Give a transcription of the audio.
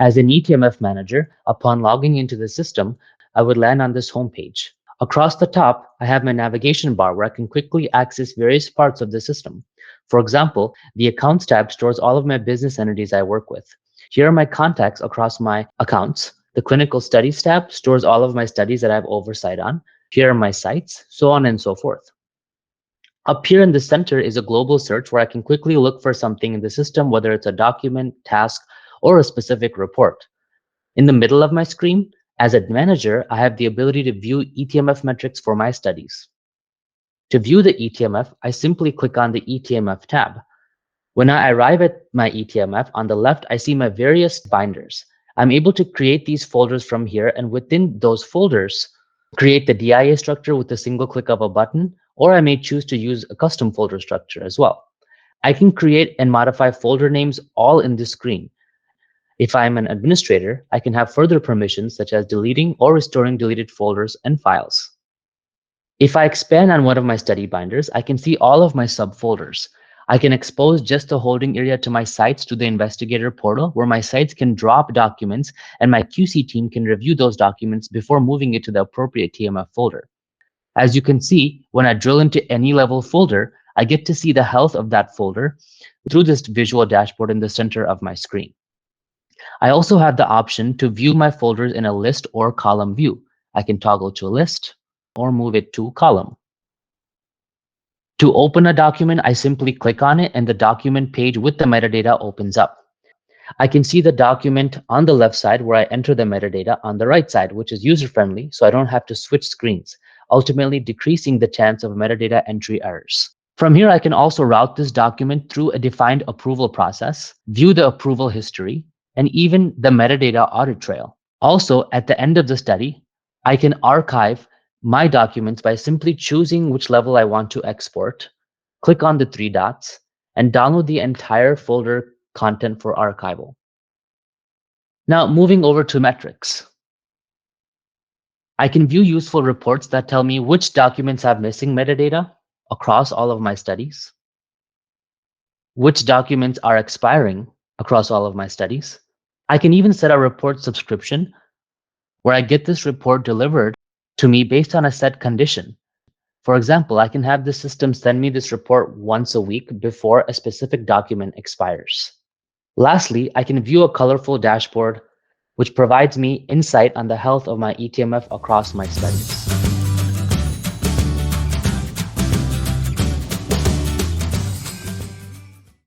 As an eTMF manager, upon logging into the system, I would land on this homepage. Across the top, I have my navigation bar where I can quickly access various parts of the system. For example, the Accounts tab stores all of my business entities I work with. Here are my contacts across my accounts. The Clinical Studies tab stores all of my studies that I have oversight on. Here are my sites, so on and so forth. Up here in the center is a global search where I can quickly look for something in the system, whether it's a document, task, or a specific report. In the middle of my screen, as a manager, I have the ability to view eTMF metrics for my studies. To view the eTMF, I simply click on the eTMF tab. When I arrive at my eTMF, on the left, I see my various binders. I'm able to create these folders from here, and within those folders, create the DIA structure with a single click of a button, or I may choose to use a custom folder structure as well. I can create and modify folder names all in this screen. If I'm an administrator, I can have further permissions such as deleting or restoring deleted folders and files. If I expand on one of my study binders, I can see all of my subfolders. I can expose just the holding area to my sites to the investigator portal where my sites can drop documents and my QC team can review those documents before moving it to the appropriate TMF folder. As you can see, when I drill into any level folder, I get to see the health of that folder through this visual dashboard in the center of my screen. I also have the option to view my folders in a list or column view. I can toggle to list or move it to column. To open a document, I simply click on it and the document page with the metadata opens up. I can see the document on the left side where I enter the metadata on the right side, which is user-friendly, so I don't have to switch screens, ultimately decreasing the chance of metadata entry errors. From here, I can also route this document through a defined approval process, view the approval history, and even the metadata audit trail. Also, at the end of the study, I can archive my documents by simply choosing which level I want to export, click on the 3 dots, and download the entire folder content for archival. Now, moving over to metrics. I can view useful reports that tell me which documents have missing metadata across all of my studies, which documents are expiring across all of my studies. I can even set a report subscription where I get this report delivered to me based on a set condition. For example, I can have the system send me this report once a week before a specific document expires. Lastly, I can view a colorful dashboard which provides me insight on the health of my eTMF across my studies.